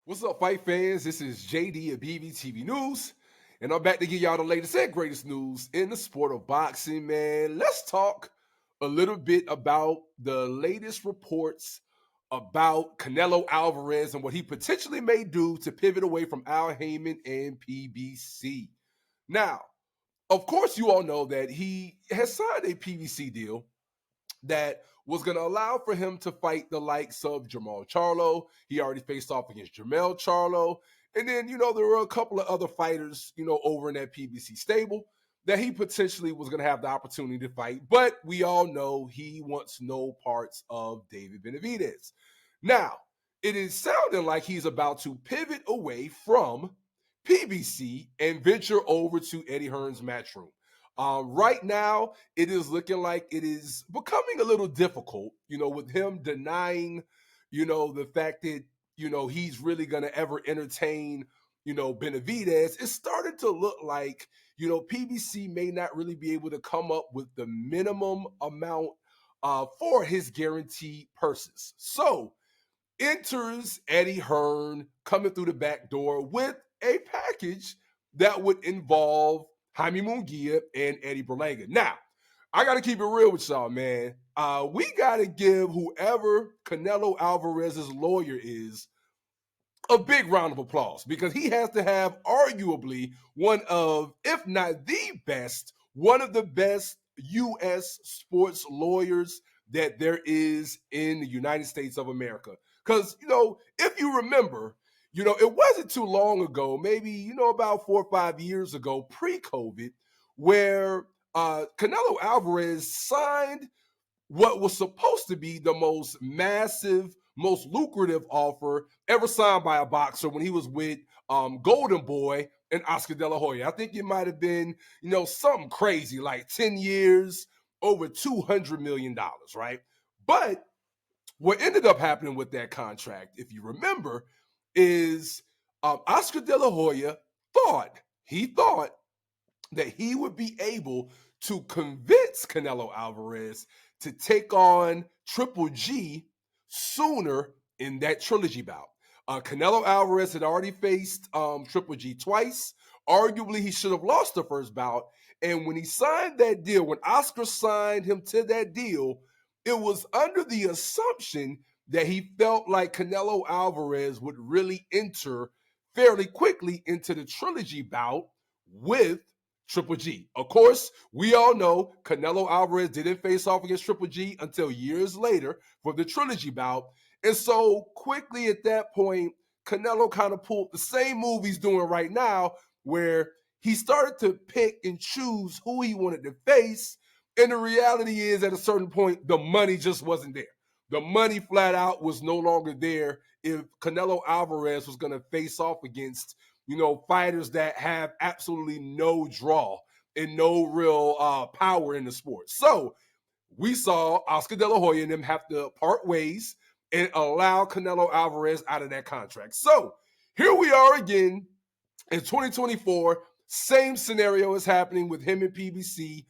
What's up, fight fans? This is JD of Bvtvnews, and I'm back to give y'all the latest and greatest news in the sport of boxing, man. Let's talk a little bit about the latest reports about Canelo Alvarez and what he potentially may do to pivot away from Al Heyman and PBC. Now, of course, you all know that he has signed a PBC deal that was going to allow for him to fight the likes of Jermall Charlo. He already faced off against Jermall Charlo. And then, there were a couple of other fighters, over in that PBC stable that he potentially was going to have the opportunity to fight. But we all know he wants no parts of David Benavidez. Now, it is sounding like he's about to pivot away from PBC and venture over to Eddie Hearn's Matchroom. Right now, it is looking like it is becoming a little difficult, with him denying, the fact that, he's really going to ever entertain, Benavidez. It's starting to look like, PBC may not really be able to come up with the minimum amount for his guaranteed purses. So enters Eddie Hearn coming through the back door with a package that would involve Jaime Munguia and Eddie Berlanga. Now, I got to keep it real with y'all, man. We got to give whoever Canelo Alvarez's lawyer is a big round of applause because he has to have arguably one of, if not the best, one of the best U.S. sports lawyers that there is in the United States of America. Because, if you remember, it wasn't too long ago, maybe, about 4 or 5 years ago, pre-COVID, where Canelo Alvarez signed what was supposed to be the most massive, most lucrative offer ever signed by a boxer when he was with Golden Boy and Oscar De La Hoya. I think it might have been, something crazy, like 10 years, over $200 million, right? But what ended up happening with that contract, if you remember, is Oscar De La Hoya thought that he would be able to convince Canelo Alvarez to take on Triple G sooner in that trilogy bout. Canelo Alvarez had already faced Triple G twice. Arguably, he should have lost the first bout. And when he signed that deal, when Oscar signed him to that deal, it was under the assumption that he felt like Canelo Alvarez would really enter fairly quickly into the trilogy bout with Triple G. Of course, we all know Canelo Alvarez didn't face off against Triple G until years later for the trilogy bout. And so quickly at that point, Canelo kind of pulled the same move he's doing right now, where he started to pick and choose who he wanted to face. And the reality is, at a certain point, the money just wasn't there. The money flat out was no longer there if Canelo Alvarez was going to face off against, fighters that have absolutely no draw and no real power in the sport. So we saw Oscar De La Hoya and them have to part ways and allow Canelo Alvarez out of that contract. So here we are again in 2024. Same scenario is happening with him and PBC.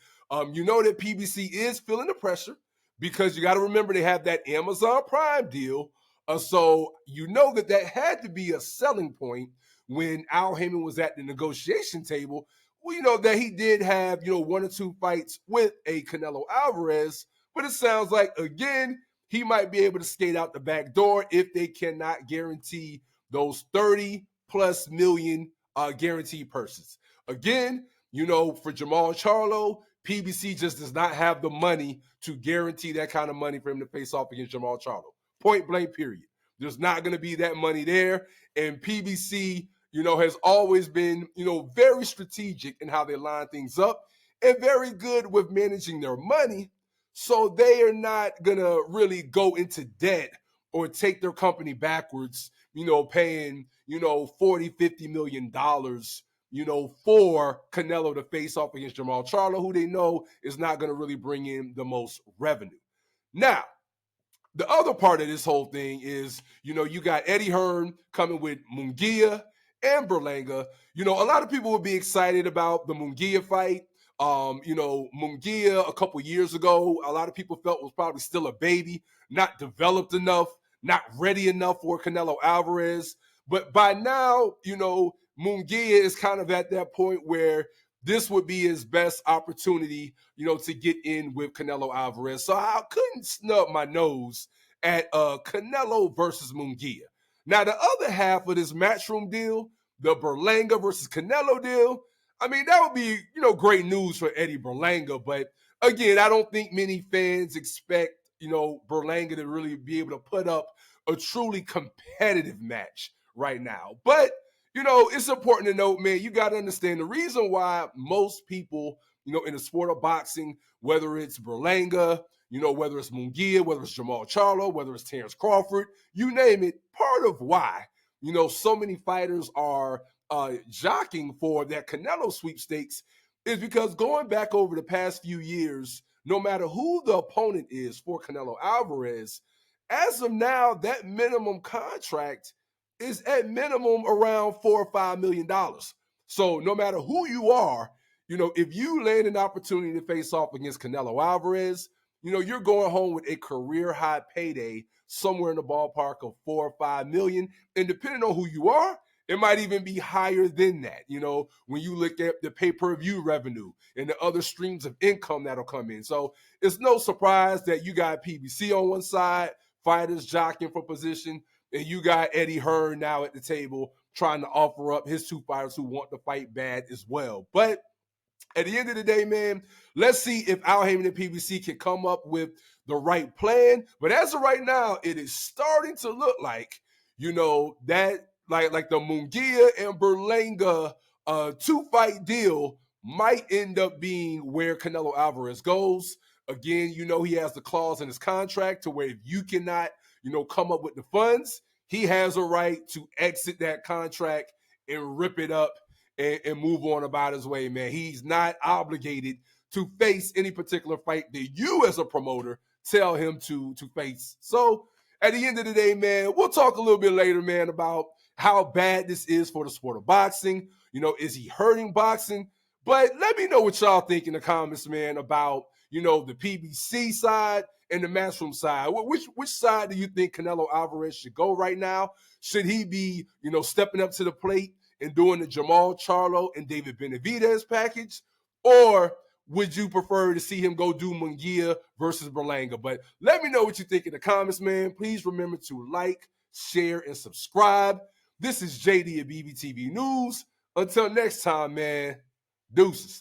You know that PBC is feeling the pressure because you got to remember they have that Amazon Prime deal. So you know that had to be a selling point when Al Heyman was at the negotiation table. Well, that he did have, 1 or 2 fights with a Canelo Alvarez. But it sounds like, again, he might be able to skate out the back door if they cannot guarantee those 30+ million guaranteed purses. Again, for Jermall Charlo, PBC just does not have the money to guarantee that kind of money for him to face off against Jermall Charlo. Point blank, period. There's not going to be that money there. And PBC, has always been, very strategic in how they line things up and very good with managing their money. So they are not going to really go into debt or take their company backwards, paying, $40-50 million, for Canelo to face off against Jermall Charlo, who they know is not going to really bring in the most revenue. Now, the other part of this whole thing is, you got Eddie Hearn coming with Munguia and Berlanga. A lot of people would be excited about the Munguia fight. Munguia a couple years ago, a lot of people felt was probably still a baby, not developed enough, not ready enough for Canelo Alvarez. But by now, Munguia is kind of at that point where this would be his best opportunity, to get in with Canelo Alvarez. So I couldn't snub my nose at Canelo versus Munguia. Now, the other half of this Matchroom deal, the Berlanga versus Canelo deal, I mean, that would be, great news for Eddie Berlanga. But again, I don't think many fans expect, Berlanga to really be able to put up a truly competitive match right now. But, it's important to note, man, you got to understand the reason why most people, in the sport of boxing, whether it's Berlanga, whether it's Munguia, whether it's Jermall Charlo, whether it's Terence Crawford, you name it, part of why, so many fighters are jockeying for that Canelo sweepstakes is because going back over the past few years, no matter who the opponent is for Canelo Alvarez, as of now, that minimum contract is at minimum around $4 or $5 million. So no matter who you are, if you land an opportunity to face off against Canelo Alvarez, you're going home with a career high payday somewhere in the ballpark of 4 or 5 million. And depending on who you are, it might even be higher than that, when you look at the pay-per-view revenue and the other streams of income that'll come in. So it's no surprise that you got PBC on one side, fighters jockeying for position, and you got Eddie Hearn now at the table trying to offer up his two fighters who want to fight bad as well. But at the end of the day, man, let's see if Al Haymon and PBC can come up with the right plan. But as of right now, it is starting to look like, that like the Munguia and Berlanga two-fight deal might end up being where Canelo Alvarez goes. Again, he has the clause in his contract to where if you cannot, come up with the funds, he has a right to exit that contract and rip it up and move on about his way, man. He's not obligated to face any particular fight that you as a promoter tell him to face. So at the end of the day, man, we'll talk a little bit later, man, about how bad this is for the sport of boxing. Is he hurting boxing? But let me know what y'all think in the comments, man, about, the PBC side and the Matchroom side. Which side do you think Canelo Alvarez should go right now? Should he be, stepping up to the plate and doing the Jermall, Charlo, and David Benavidez package? Or would you prefer to see him go do Munguia versus Berlanga? But let me know what you think in the comments, man. Please remember to like, share, and subscribe. This is JD at Bvtvnews. Until next time, man, deuces.